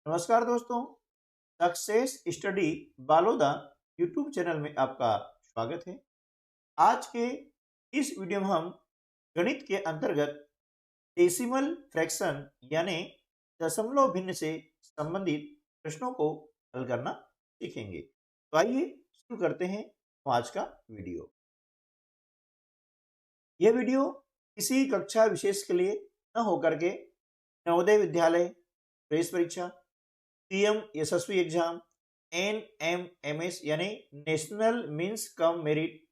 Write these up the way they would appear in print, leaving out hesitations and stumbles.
नमस्कार दोस्तों। Success study Baloda YouTube channel में आपका स्वागत है। आज के इस वीडियो में हम गणित के अंतर्गत डेसिमल फ्रैक्शन यानी दशमलव भिन्न से संबंधित प्रश्नों को हल करना सीखेंगे। तो आइए शुरू करते हैं आज का वीडियो। यह वीडियो किसी कक्षा विशेष के लिए न होकर के नवोदय विद्यालय, प्रवेश परीक्षा, पीएम यशस्वी एग्जाम, NMMS यानी national means cum merit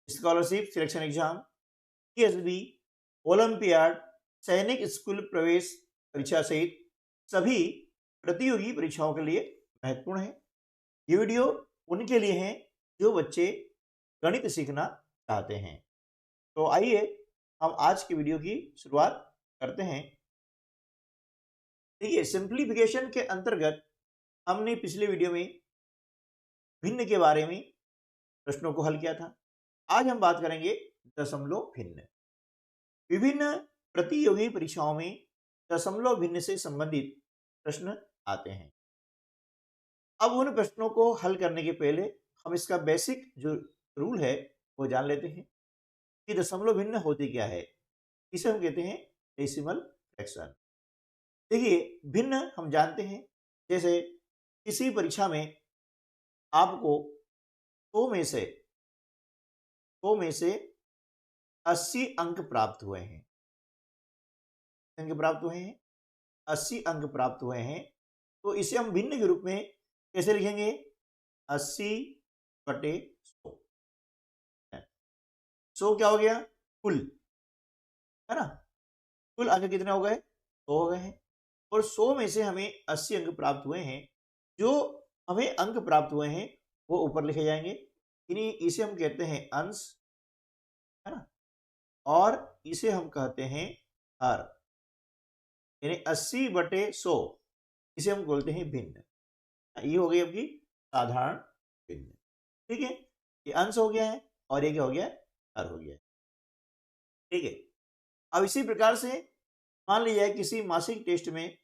scholarship selection exam, PSB, olympiad, सैनिक स्कूल प्रवेश परीक्षा सहित सभी प्रतियोगी परीक्षाओं के लिए महत्वपूर्ण है। ये वीडियो उनके लिए है जो बच्चे गणित सीखना चाहते हैं। तो आइए हम आज की वीडियो की शुरुआत करते हैं। देखिए, सिंप्लीफिकेशन के अंतर्गत हमने पिछले वीडियो में भिन्न के बारे में प्रश्नों को हल किया था। आज हम बात करेंगे दशमलव भिन्न। विभिन्न प्रतियोगी परीक्षाओं में दशमलव भिन्न से संबंधित प्रश्न आते हैं। अब उन प्रश्नों को हल करने के पहले हम इसका बेसिक जो रूल है वो जान लेते हैं कि दशमलव भिन्न होती क्या है। इसे हम कहते हैं डेसिमल फ्रैक्शन। देखिए, भिन्न हम जानते हैं, जैसे किसी परीक्षा में आपको 100 में से 80 अंक प्राप्त हुए हैं। 80 अंक प्राप्त हुए हैं। तो इसे हम भिन्न के रूप में कैसे लिखेंगे? 80/100। 100 क्या हो गया? कुल, है ना। कुल अंक कितने हो गए? 100 हो गए हैं। और 100 में से हमें 80 अंक प्राप्त हुए हैं। जो हमें अंक प्राप्त हुए हैं वो ऊपर लिखे जाएंगे। इसे हम कहते हैं अंश, है ना। और इसे हम कहते हैं हर, यानी 80/100 इसे हम बोलते हैं भिन्न। ये हो गई आपकी साधारण भिन्न। ठीक है, ये अंश हो गया है और ये क्या हो गया? हर हो गया है। ठीक है। अब इसी प्रकार से मान लीजिए किसी मासिक टेस्ट में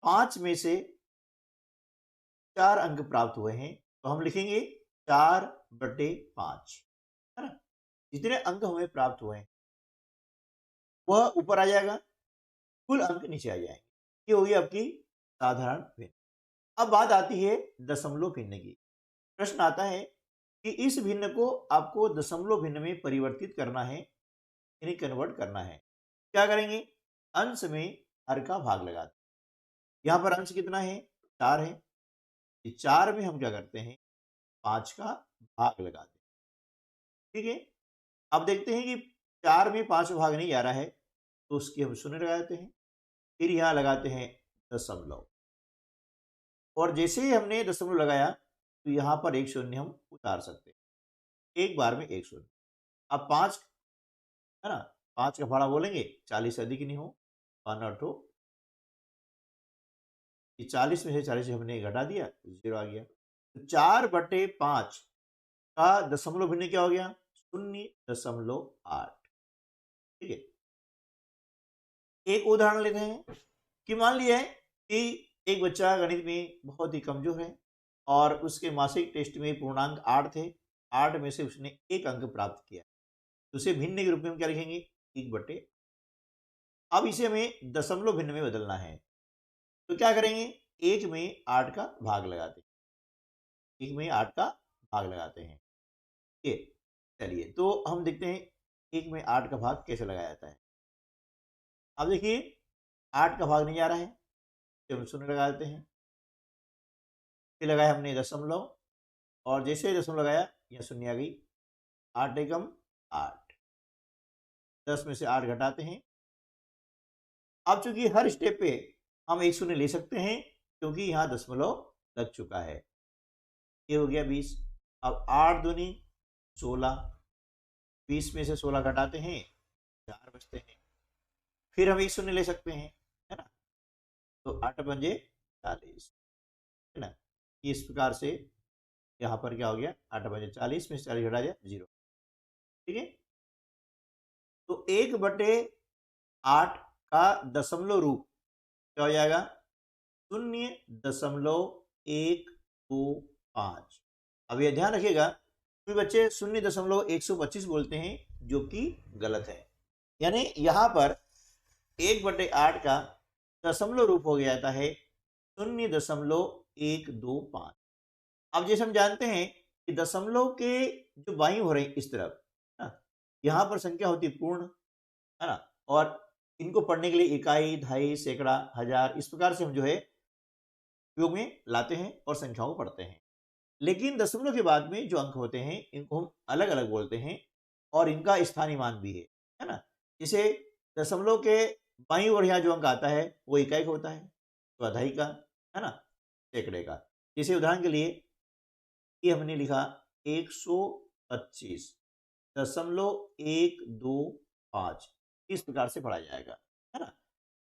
5 में से 4 अंक प्राप्त हुए हैं, तो हम लिखेंगे 4/5, है ना। जितने अंक हमें प्राप्त हुए हैं वह ऊपर आ जाएगा, कुल अंक नीचे आ जाएंगे। ये होगी आपकी साधारण भिन्न। अब बात आती है दशमलव भिन्न की। प्रश्न आता है कि इस भिन्न को आपको दशमलव भिन्न में परिवर्तित करना है, यानी कन्वर्ट करना है। क्या करेंगे? अंश में हर का भाग लगाते हैं। यहाँ पर अंश कितना है? 4 है। ये 4 में हम क्या करते हैं? 5 का भाग लगाते हैं। ठीक है। अब देखते हैं कि 4 में 5 भाग नहीं आ रहा है, तो उसकी हम शून्य लगाते हैं। फिर यहाँ लगाते हैं दशमलव, और जैसे ही हमने दशमलव लगाया तो यहाँ पर एक शून्य हम उतार सकते हैं। एक बार में एक शून्य। अब 5, है ना, 5 का भाड़ा बोलेंगे 40 से अधिक नहीं हो, 1 हो। ये 40 में से 40 हमने घटा दिया, 0 आ गया। तो 4/5 का दशमलव भिन्न क्या हो गया? 0.8। ठीक है। एक उदाहरण लेते हैं कि मान लिया है कि एक बच्चा गणित में बहुत ही कमजोर है और उसके मासिक टेस्ट में पूर्णांक 8 थे। 8 में से उसने 1 अंक प्राप्त किया, तो उसे भिन्न के रूप में हम क्या लिखेंगे? 1/। अब इसे हमें दशमलव भिन्न में बदलना है, तो क्या करेंगे? 1 में 8 का भाग लगाते हैं। 1 में 8 का भाग लगाते हैं। ये चलिए, तो हम देखते हैं 1 में 8 का भाग कैसे लगाया जाता है। अब देखिए, 8 का भाग नहीं आ रहा है, तो हम शून्य लगा देते हैं। फिर लगाया हमने दशमलव, और जैसे ही दशमलव लगाया यह शून्य आ गई। 8 एकम 8। 10 में से 8 घटाते हैं। अब चूंकि हर स्टेप पे हम एक शून्य ले सकते हैं, क्योंकि यहाँ दशमलव लग चुका है। ये हो गया 20। अब 8 दूनी 16। 20 में से 16 घटाते हैं, 4 बचते हैं। फिर हम एक शून्य ले सकते हैं, है ना। तो 8 पंजे 40, है ना। इस प्रकार से यहाँ पर क्या हो गया? 8 पंजे 40 में से 40 घटा दिया, 0। ठीक है। तो 1/8 का दशमलव रूप क्या हो जाएगा? 0.125। अब यह ध्यान रखिएगा कि बच्चे 0.125 बोलते हैं, जो कि गलत है। यानी यहाँ पर 1/8 का दशमलव रूप हो जाता है 0.125। अब जैसे हम जानते हैं कि दशमलव के जो बाईं हो रहे हैं इस तरफ ना, यहाँ पर संख्या होती है पूर्ण, है ना, और इनको पढ़ने के लिए इकाई, दहाई, सैकड़ा, हजार, इस प्रकार से हम जो है उपयोग में लाते हैं और संख्याओं को पढ़ते हैं। लेकिन दशमलव के बाद में जो अंक होते हैं इनको हम अलग अलग बोलते हैं और इनका स्थानीय मान भी है ना। जैसे दशमलव के बाईं ओर यहाँ जो अंक आता है वो इकाई का होता है, चौथाई का, है ना, सैकड़े का। जैसे उदाहरण के लिए ये हमने लिखा 125.125, इस प्रकार से पढ़ा जाएगा, है ना।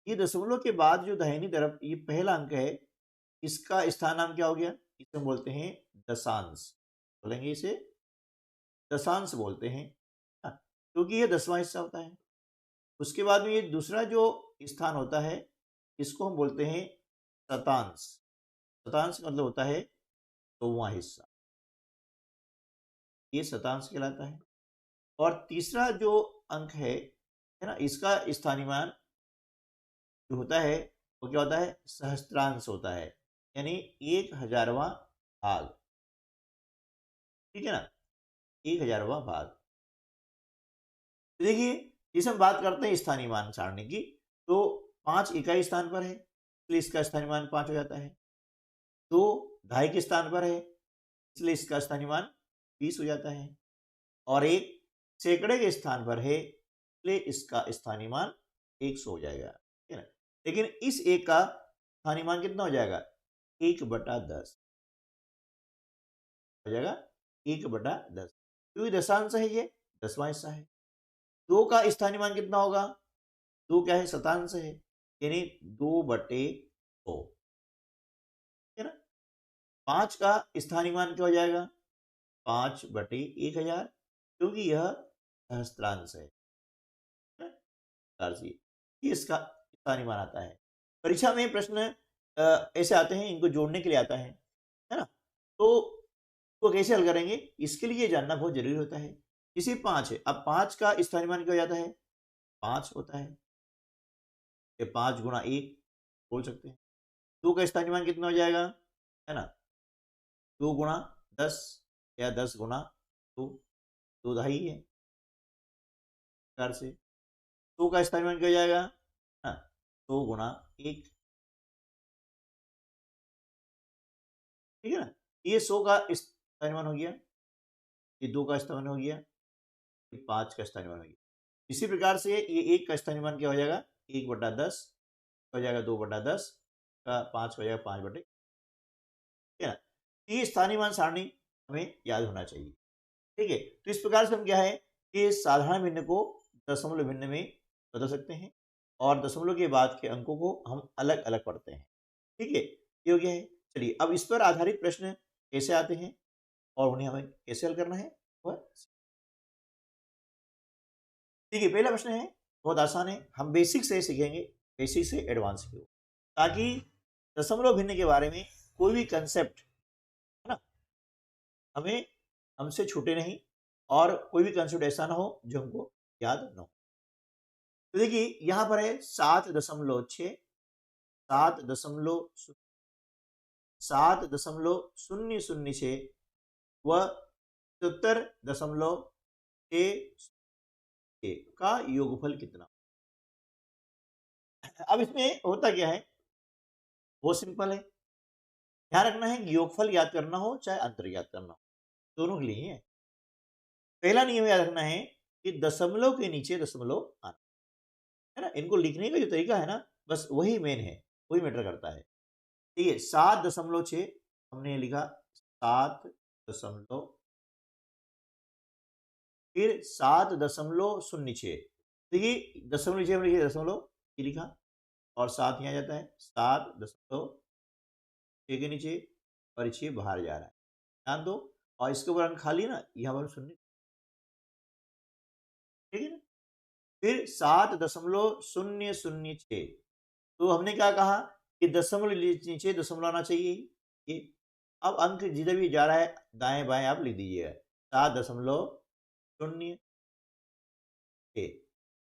ये दशमलव के बाद जो दाहिनी तरफ ये पहला अंक है, इसका स्थान नाम क्या हो गया, इसे हम बोलते हैं दशांश। बोलेंगे इसे दशांश बोलते हैं, क्योंकि ये 10वां हिस्सा होता है। उसके बाद में ये दूसरा जो स्थान होता है इसको हम बोलते हैं शतांश। शतांश मतलब होता है 100वां हिस्सा, ये शतांश कहलाता है। और तीसरा जो अंक है ना, इसका स्थानीय मान जो होता है वो क्या होता है, सहस्त्रांश होता है, यानी 1000वां भाग, ठीक है ना, 1000वां भाग। तो देखिए जिसे हम बात करते हैं स्थानीय मान सारणी की, तो 5 इकाई स्थान पर है इसलिए इसका स्थानीय मान 5 हो जाता है। 2 दहाई के स्थान पर है इसलिए इसका स्थानीय मान 20 हो जाता है। और 1 सैकड़े के स्थान पर है इसलिए इसका स्थानीय मान 100 हो जाएगा, ठीक है ना। लेकिन इस एक का स्थानीय मान कितना हो जाएगा, 1/10 हो जाएगा, 1/10, क्योंकि दशांश है, ये 10वां हिस्सा है। 2 का स्थानीय मान कितना होगा, 2 क्या है, शतांश है, यानी 2/100, है ना। 5 का स्थानीय मान क्या हो जाएगा, 5/1000, क्योंकि यह सहस्त्रांश है ना? ये इसका स्थानीय मान आता है। परीक्षा में प्रश्न ऐसे आते हैं, इनको जोड़ने के लिए आता है ना। तो वो कैसे हल करेंगे, इसके लिए जानना बहुत जरूरी होता है। इसी 5 है, अब 5 का स्थानीय मान क्या हो जाता है, 5 होता है, ये 5 गुणा 1 बोल सकते हैं। 2 का स्थानीय मान कितना हो जाएगा, है ना, 2 गुणा 10 या 10 गुणा 2, 2 दहाई है प्रकार से। 2 का स्थानीय मान क्या हो जाएगा, हाँ, 2 गुणा 1, ठीक है ना। ये 100 का स्थानीय मान हो गया, ये 2 का स्थानीय मान हो गया, ये 5 का स्थानीय मान हो गया। इसी प्रकार से ये 1 का स्थानीय मान क्या हो जाएगा, 1/10 हो जाएगा, 2/10 का 5 हो जाएगा 5/, ठीक है ना। ये स्थानीय मान सारणी हमें याद होना चाहिए, ठीक है। तो इस प्रकार से हम क्या है कि साधारण भिन्न को दशमलव भिन्न में बदल सकते हैं और दशमलव के बाद के अंकों को हम अलग अलग पढ़ते हैं, ठीक है। ये हो गया है। चलिए अब इस पर आधारित प्रश्न कैसे आते हैं और उन्हें हमें कैसे हल करना है वह, ठीक है। पहला प्रश्न है, बहुत आसान है, हम बेसिक से सीखेंगे, बेसिक से एडवांस की ओर, ताकि दशमलव भिन्न के बारे में कोई भी कंसेप्ट, है ना, हमें हमसे छूटे नहीं और कोई भी कंसेप्ट ऐसा ना हो जो हमको याद ना हो। तो देखिए यहाँ पर है 7.6, 7.006 व 77.6 का योगफल कितना। अब इसमें होता क्या है, बहुत सिंपल है। ध्यान रखना है कि योगफल याद करना हो चाहे अंतर याद करना हो, दोनों के लिए ही है। पहला नियम याद रखना है कि दशमलव के नीचे दशमलव आना, है ना। इनको लिखने का जो तरीका है ना, बस वही मेन है, वही मैटर करता है, ठीक है। 7.6 हमने लिखा 7, फिर 7.06, देखिए दशमलव नीचे हमने लिखा दशमलव, ये लिखा, और 7 यहाँ जाता है, 7.6 के नीचे, और 6 बाहर जा रहा है, ध्यान दो। और इसके ऊपर अंक खाली ना, यहाँ पर 0, ठीक है ना। फिर 7.006, तो हमने क्या कहा ये दशमलव नीचे दशमलव आना चाहिए ये। अब अंक जिधर भी जा रहा है दाएं बाएं आप लिख दीजिएगा। 7.0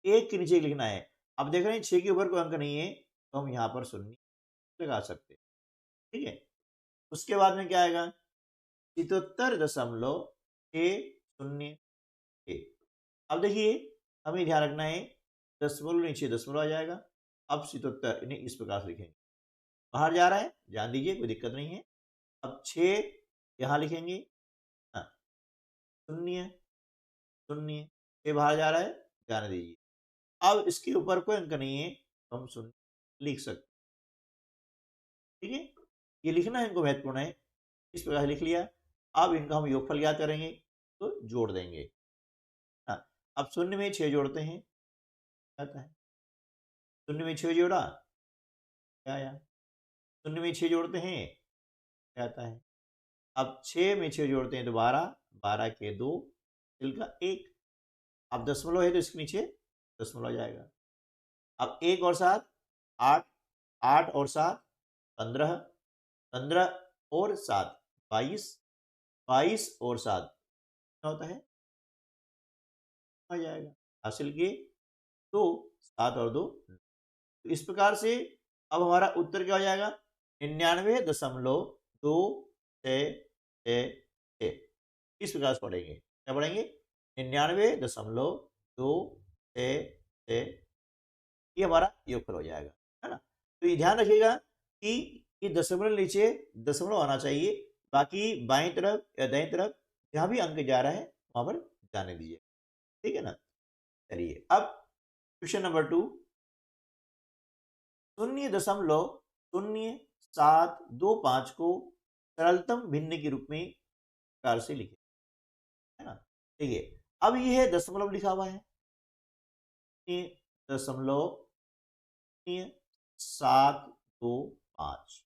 एक के नीचे एक लिखना है। अब देख रहे हैं 6 के ऊपर कोई अंक नहीं है तो हम यहाँ पर शून्य लगा सकते हैं। ठीक है, उसके बाद में क्या आएगा 77.606। अब देखिए हमें ध्यान रखना है दशमलव नीचे दशमलव आ जाएगा। अब 77 इन्हें इस प्रकार से लिखेंगे, बाहर जा रहा है ध्यान दीजिए कोई दिक्कत नहीं है। अब 6 यहाँ लिखेंगे, हाँ 0 0 6 बाहर जा रहा है ध्यान दीजिए। अब इसके ऊपर कोई अंक नहीं है तो हम 0 लिख सकते। ठीक है, ये लिखना इनको महत्वपूर्ण है। इस प्रकार से लिख लिया। अब इनका हम योगफल याद करेंगे तो जोड़ देंगे। हाँ, अब 0 में 6 जोड़ते हैं, आता है 0 में 6 जोड़ा क्या आया, 0 में 6 जोड़ते हैं क्या आता है। अब 6 में 6 जोड़ते हैं तो 12, 12 के 2 तिल का 1। अब दशमलव है तो इसके नीचे दशमलव आ जाएगा। अब 1 और 7 8, 8 और 7 15, 15 और 7 22, 22 और 7 क्या होता है आ जाएगा। हासिल किए 2, 7 और 2। तो इस प्रकार से अब हमारा उत्तर क्या हो जाएगा 99.266। इस प्रकार से पढ़ेंगे, क्या पढ़ेंगे 99.266। ये हमारा योगफल हो जाएगा, है ना। तो ये ध्यान रखिएगा कि ये दशमलव नीचे दशमलव आना चाहिए, बाकी बाएं तरफ या दाएं तरफ जहां भी अंक जा रहा है वहां पर जाने दीजिए। ठीक है ना। चलिए अब क्वेश्चन नंबर 2, 0.0725 को सरलतम भिन्न के रूप में प्रकार से लिखे, है ना। देखिए अब ये है दशमलव लिखा हुआ है 0.0725।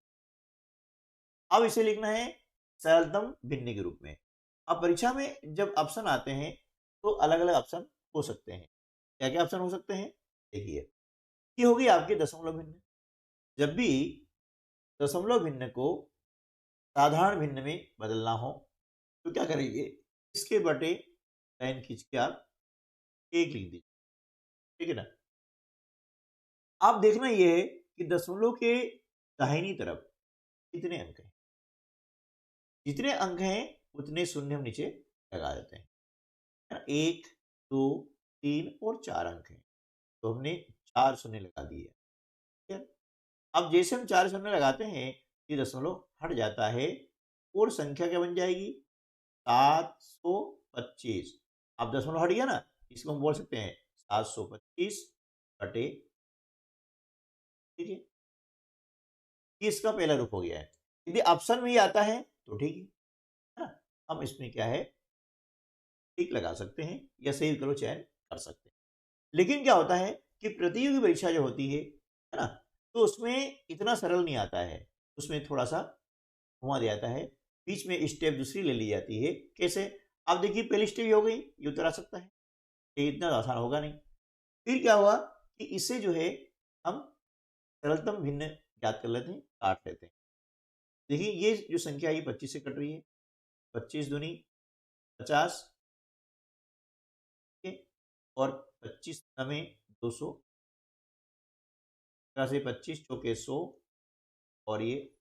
अब इसे लिखना है सरलतम भिन्न के रूप में। अब परीक्षा में जब ऑप्शन आते हैं तो अलग अलग ऑप्शन हो सकते हैं। क्या क्या ऑप्शन हो सकते हैं देखिए, ये होगी आपके दशमलव भिन्न। जब भी दशमलव भिन्न को साधारण भिन्न में बदलना हो तो क्या करेंगे, इसके बटे लाइन खींच के आप 1 लिख दीजिए। ठीक है ना। आप देखना ये है कि दशमलव के दाहिनी तरफ कितने अंक हैं, जितने अंक हैं उतने शून्य हम नीचे लगा देते हैं, है ना। 1 2 3 और 4 अंक हैं तो हमने 4 शून्य लगा दिए। ठीक है, अब जैसे हम 4 शून्य लगाते हैं ये दशमलव हट जाता है और संख्या क्या बन जाएगी 725। अब दशमलव हट गया ना, इसको हम बोल सकते हैं 725 बटे। ठीक है, ये इसका पहला रूप हो गया है। यदि ऑप्शन में ही आता है तो ठीक है ना, हम इसमें क्या है टिक लगा सकते हैं या सही विकल्प चयन कर सकते हैं। लेकिन क्या होता है कि प्रतियोगी परीक्षा जो होती है ना, तो उसमें इतना सरल नहीं आता है, उसमें थोड़ा सा घुमा दिया जाता है, बीच में स्टेप दूसरी ले ली जाती है। कैसे, आप देखिए पहली स्टेप हो गई, ये उतर आ सकता है, ये इतना आसान होगा नहीं। फिर क्या हुआ कि इससे जो है हम सरलतम भिन्न ज्ञात कर लेते हैं, काट लेते हैं। देखिए ये जो संख्या है 25 से कट रही है, 25 दूनी 50 और 25 नवे 200, 25 चौके 100 और ये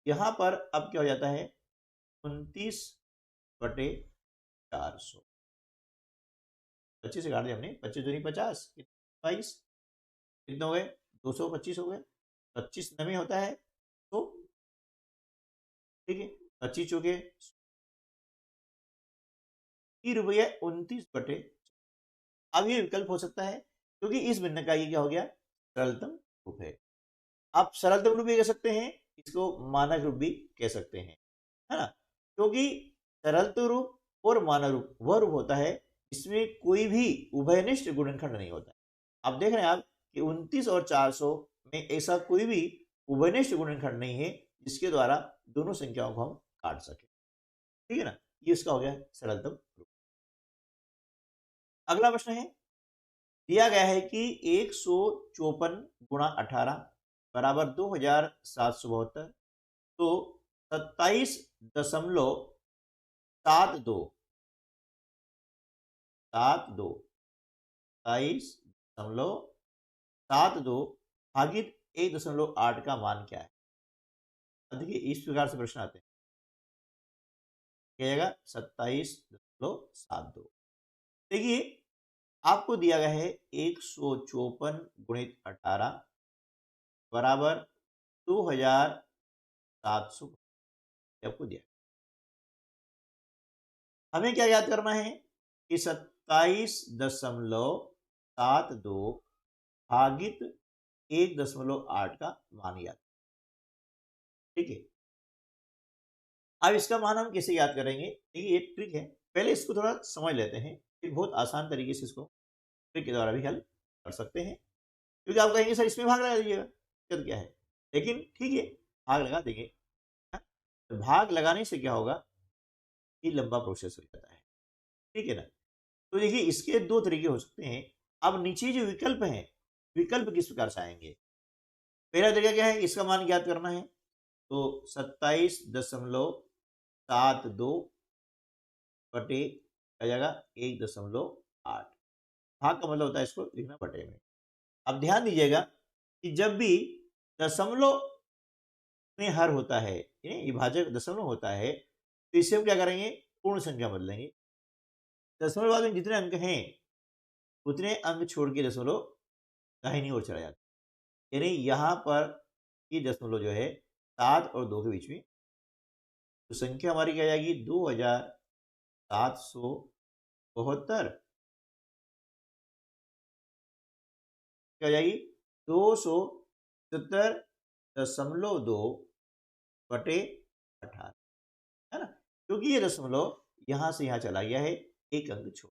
यहाँ पर अब क्या हो जाता है 29/400। 25 से काट दिया हमने, 25 दूनी 50 22 कितने हो गए 225 हो गए। 25 नवे होता है तो ठीक है, 25 चौके रुपये 29/। अब ये विकल्प हो सकता है क्योंकि इस भिन्न का ये क्या हो गया सरलतम रूप है। आप सरलतम रूप भी कह सकते हैं, इसको मानक रूप भी कह सकते हैं, है ना। क्योंकि सरलतम रूप और मानक रूप वह रूप होता है इसमें कोई भी उभयनिष्ठ गुणनखंड नहीं होता। आप देख रहे हैं आप कि 29 और 400 में ऐसा कोई भी उभयनिष्ठ गुणनखंड नहीं है जिसके द्वारा दोनों संख्याओं को हम काट सके। ठीक है ना, ये इसका हो गया सरलतम रूप। अगला प्रश्न है दिया गया है कि 154 गुणा 18 बराबर 2772, तो 27.72 27.72 भागित 1.8 का मान क्या है। अब देखिए इस प्रकार से प्रश्न आते हैं, क्या आएगा 27.72। देखिए आपको दिया गया है 154 गुणित 18 बराबर 2700 आपको दिया। हमें क्या याद करना है कि 27.72 भागित 1.8 का मान याद। ठीक है, अब इसका मान हम कैसे याद करेंगे, देखिए ये ट्रिक है, पहले इसको थोड़ा समझ लेते हैं, फिर बहुत आसान तरीके से इसको ट्रिक के द्वारा भी हल कर सकते हैं। क्योंकि आप कहेंगे सर इसमें भाग लगा दीजिएगा, दिक्कत क्या है, लेकिन ठीक है भाग लगा देंगे। तो भाग लगाने से क्या होगा, ये लंबा प्रोसेस हो जाता है, ठीक है ना। तो देखिए इसके दो तरीके हो सकते हैं। अब नीचे जो विकल्प हैं, विकल्प किस प्रकार से आएंगे। पहला तरीका क्या है, इसका मान ज्ञात करना है, तो 27.72 बटे आ जाएगा 1.8। भाग का मतलब होता है इसको लिखना बटे में। अब ध्यान दीजिएगा कि जब भी दशमलव में हर होता है, विभाजक दशमलव होता है, तो इसे हम क्या करेंगे, पूर्ण संख्या बदलेंगे। दशमलव बाद में जितने अंक हैं उतने अंक छोड़ के दशमलव दाहिनी ओर चला जाता है। यानी यहाँ पर ये दशमलव जो है 7 और 2 के बीच में, तो संख्या हमारी क्या जाएगी 2772, क्या जाएगी 270.2 बटे 18, है ना, क्योंकि ये दशमलव यहाँ से यहाँ चला गया है, एक अंक छोड़।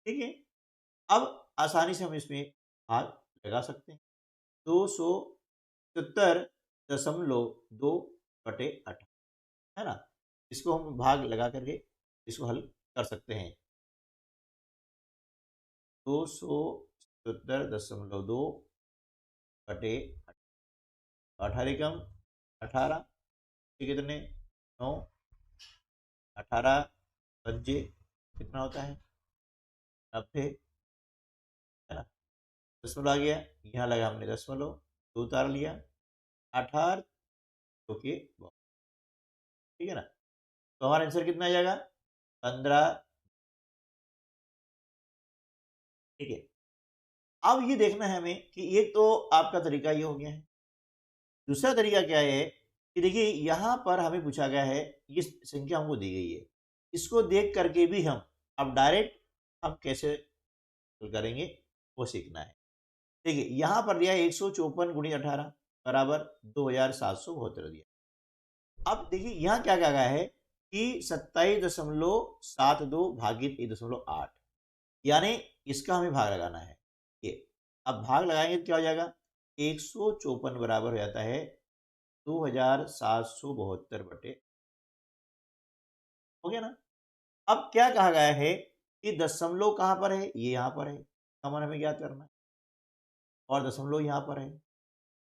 ठीक है, अब आसानी से हम इसमें भाग लगा सकते हैं, 270.2 बटे 18, है ना। इसको हम भाग लगा करके इसको हल कर सकते हैं। 270.2 बटे 18 कम 18, कितने 9, 18 पंजे कितना होता है 90, है ना। दशमलव आ गया, यहाँ लगा हमने दशमलव, 2 उतार लिया, 18 ओके, ठीक है ना। तो हमारा आंसर कितना आ जाएगा 15। ठीक है, अब ये देखना है हमें कि एक तो आपका तरीका ये हो गया है, दूसरा तरीका क्या है कि देखिए यहाँ पर हमें पूछा गया है, ये संख्या हमको दी गई है, इसको देख करके भी हम अब डायरेक्ट हम कैसे करेंगे वो सीखना है। देखिए यहाँ पर दिया 154 गुणित 18 बराबर 2772 दिया। अब देखिए यहाँ क्या कहा गया है कि 27.72 भागित 1.8, यानी इसका हमें भाग लगाना है। ये अब भाग लगाएंगे तो क्या हो जाएगा, 154 बराबर हो जाता है 2772 बटे, हो गया ना। अब क्या कहा गया है कि दशमलव कहाँ पर है, ये यहाँ पर है, मान हमें ज्ञात करना है, और दशमलव यहाँ पर है,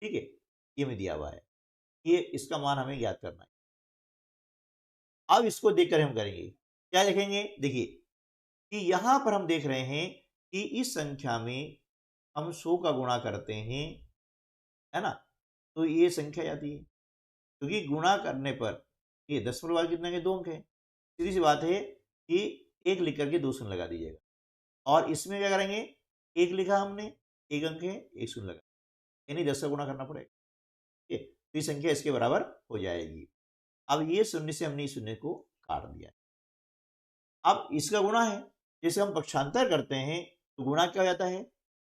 ठीक है, ये में दिया हुआ है, ये इसका मान हमें ज्ञात करना है। अब इसको देखकर हम करेंगे, क्या देखेंगे, देखिए कि यहाँ पर हम देख रहे हैं कि इस संख्या में हम 100 का गुणा करते हैं, है ना, तो ये संख्या आती है, क्योंकि गुणा करने पर ये दशमलव बाद कितने के 2 अंक है, सीधी सी बात है कि एक लिख करके 2 शून्य लगा दीजिएगा, और इसमें क्या करेंगे, एक लिखा हमने, एक अंक है, एक शून्य लगा, यानी 10 का गुणा करना पड़ेगा, ठीक है, तो ये संख्या इसके बराबर हो जाएगी। अब ये शून्य से हमने इस शून्य को काट दिया। अब इसका गुणा है, जैसे हम पक्षांतर करते हैं तो गुणा क्या हो जाता है,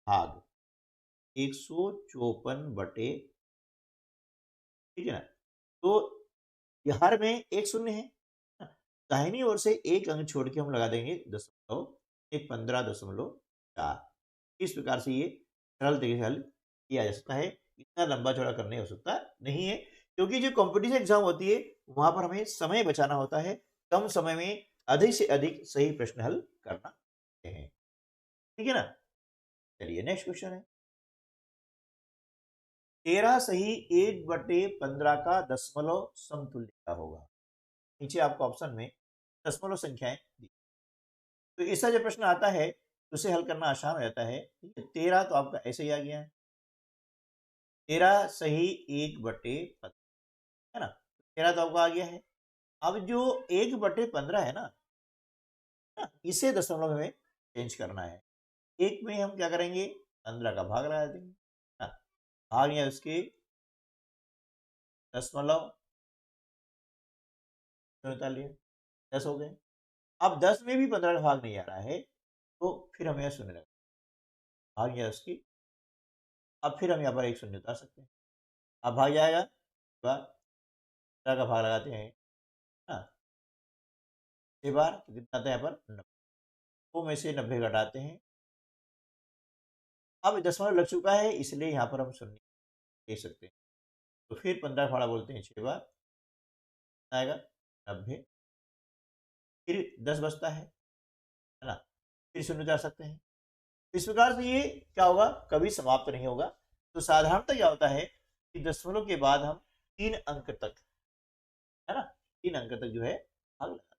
भाग 154 बटे, ठीक है ना, तो हर में एक शून्य है, दाहिनी ओर से एक अंक छोड़ के हम लगा देंगे दशमलव, एक 15.4। इस प्रकार से ये सरल तरीके से हल किया जा सकता है, इतना लंबा चौड़ा करने की आवश्यकता नहीं है, क्योंकि जो कॉम्पिटिशन एग्जाम होती है वहां पर हमें समय बचाना होता है, कम समय में अधिक से अधिक सही प्रश्न हल करना है, ठीक है ना। चलिए नेक्स्ट क्वेश्चन है 13 सही 1/15 का दशमलव समतुल्य क्या होगा। नीचे आपको ऑप्शन में दशमलव संख्याएं दी। तो ऐसा जब प्रश्न आता है तो उसे हल करना आसान हो जाता है। 13 तो आपका ऐसे ही आ गया है, 13 सही 1/15 है ना, 13 तो आपका आ गया है। अब जो 1/15 है ना, इसे दशमलव में चेंज करना है। एक में हम क्या करेंगे, 15 का भाग लगा देंगे, है ना, भाग या उसके दशमलव 10 हो गए। अब 10 में भी 15 का भाग नहीं आ रहा है तो फिर हमें यह शून्य लगा, भाग या उसकी, अब फिर हम यहाँ पर एक शून्य उतार सकते हैं। अब भाग जाएगा, 15 का भाग लगाते हैं, हाँ 6 बार तो कितना आता है यहाँ पर 90, वो में से 90 घटाते हैं। अब दशमलव लग चुका है इसलिए यहाँ पर हम शून्य दे सकते हैं। तो फिर 15 फाड़ा बोलते हैं 6 बार, आएगा 90, फिर 10 बचता है ना, फिर शून्य उतार सकते हैं। इस प्रकार से ये क्या होगा, कभी समाप्त नहीं होगा। तो साधारणतः क्या होता है कि दशमलव के बाद हम 3 अंक तक, है ना, 3 अंक तक जो है भाग लगा।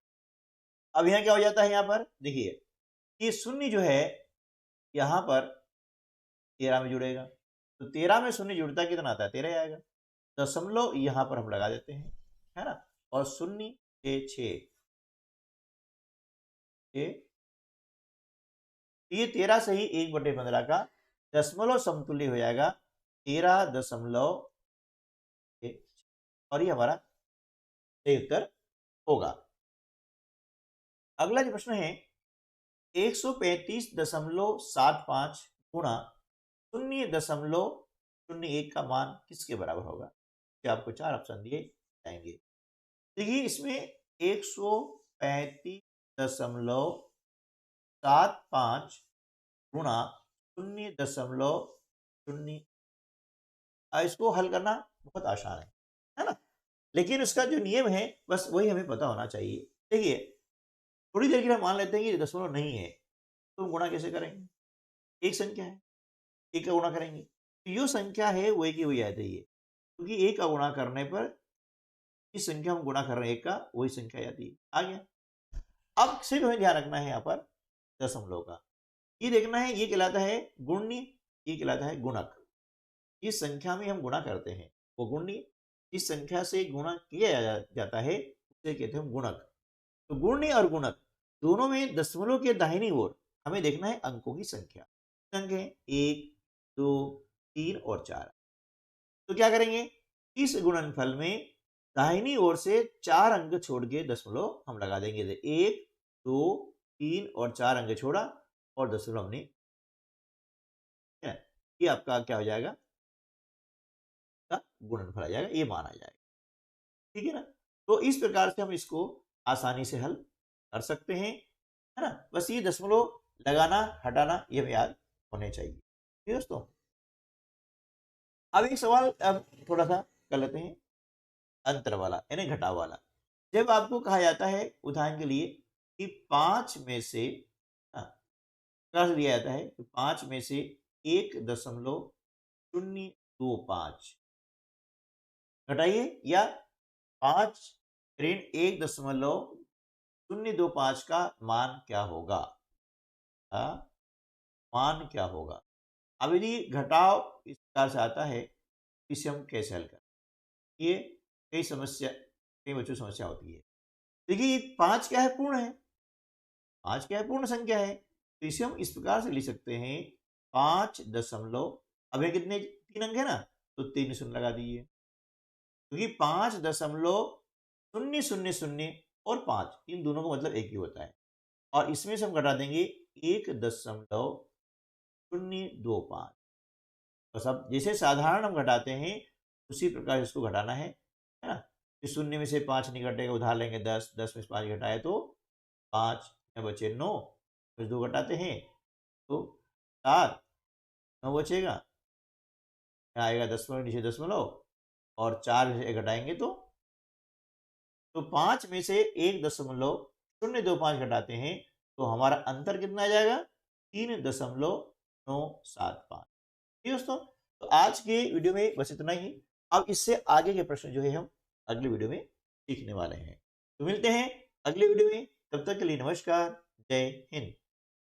अब यहाँ क्या हो जाता है, यहाँ पर देखिए ये शून्य जो है यहाँ पर 13 में जुड़ेगा, तो 13 में शून्य जुड़ता कितना आता है, 13 आएगा। दशमलव यहाँ पर हम लगा देते हैं, है ना, और शून्य 6 ये 13 सही 1/15 का दशमलव समतुल्य हो जाएगा 13.1, और ये हमारा सही उत्तर होगा। अगला जो प्रश्न है 135.75 गुणा 0.01 का मान किसके बराबर होगा। आपको 4 ऑप्शन दिए जाएंगे। देखिए इसमें 135.75 गुणा 0.0, इसको हल करना बहुत आसान है ना, लेकिन उसका जो नियम है बस वही हमें पता होना चाहिए। देखिए थोड़ी देर के लिए मान लेते हैं कि दशमलव नहीं है तो गुणा कैसे करेंगे, एक संख्या है, एक का गुणा करेंगे तो जो संख्या है वो एक ही हुई जाती है, क्योंकि एक का गुणा करने पर इस संख्या हम गुणा कर रहे हैं एक का, वही संख्या जाती है, आ गया। अब सिर्फ हमें ध्यान रखना है यहाँ पर दशमलव का, ये देखना है ये कहलाता है गुण्य, ये कहलाता है गुणक। जिस संख्या में हम गुणा करते हैं वो गुण्य, जिस संख्या से गुणा किया जाता है उसे कहते हैं गुणक। तो गुण्य और गुणक दोनों में दशमलव के दाहिनी ओर हमें देखना है अंकों की संख्या, अंक है 1 2 3 और 4। तो क्या करेंगे, इस गुणनफल में दाहिनी ओर से 4 अंक छोड़ के दशमलव हम लगा देंगे। 1 2 3 और 4 अंक छोड़ा और दशमलव हमने, ये आपका क्या हो जाएगा, गुणनफल आ जाएगा, ये मान आ जाएगा, ठीक है ना। तो इस प्रकार से हम इसको आसानी से हल कर सकते हैं, है ना। बस ये दशमलव लगाना हटाना ये हमें याद होने चाहिए, ठीक है दोस्तों। अब एक सवाल अब थोड़ा सा कर लेते हैं, अंतर वाला यानी घटाव वाला। जब आपको कहा जाता है उदाहरण के लिए कि 5 में से दिया जाता है 5 में से 1.025 घटाइए, या 5 ऋण 1.025 का मान क्या होगा, मान क्या होगा। अब यदि घटाव इस प्रकार से आता है इसे हम कैसे हल करें, ये कई समस्या, कई बच्चों की समस्या होती है। देखिए 5 क्या है, पूर्ण है, 5 क्या है, पूर्ण संख्या है, तो इसे हम इस प्रकार से लिख सकते हैं 5 दशमलव, अब ये कितने 3 अंक है ना, तो 3 शून्य लगा दीजिए, क्योंकि 5.000 और 5 इन दोनों का मतलब एक ही होता है, और इसमें से हम घटा देंगे 1.025। बस अब जैसे साधारण हम घटाते हैं उसी प्रकार इसको घटाना है ना। इस शून्य में से 5 नहीं घटेगा, उधार लेंगे 10, 10 में से 5 घटाए तो 5 बचे 9, फिर 2 घटाते हैं तो 7, 9 बचेगा, यहाँ आएगा दशमलव नीचे दशमलव, और 4 में से घटाएंगे तो 5 में से 1.025 घटाते हैं तो हमारा अंतर कितना आ जाएगा, 3.025 975। ठीक है दोस्तों, तो आज के वीडियो में बस इतना ही। अब इससे आगे के प्रश्न जो है हम अगले वीडियो में सीखने वाले हैं। तो मिलते हैं अगले वीडियो में, तब तक के लिए नमस्कार, जय हिंद।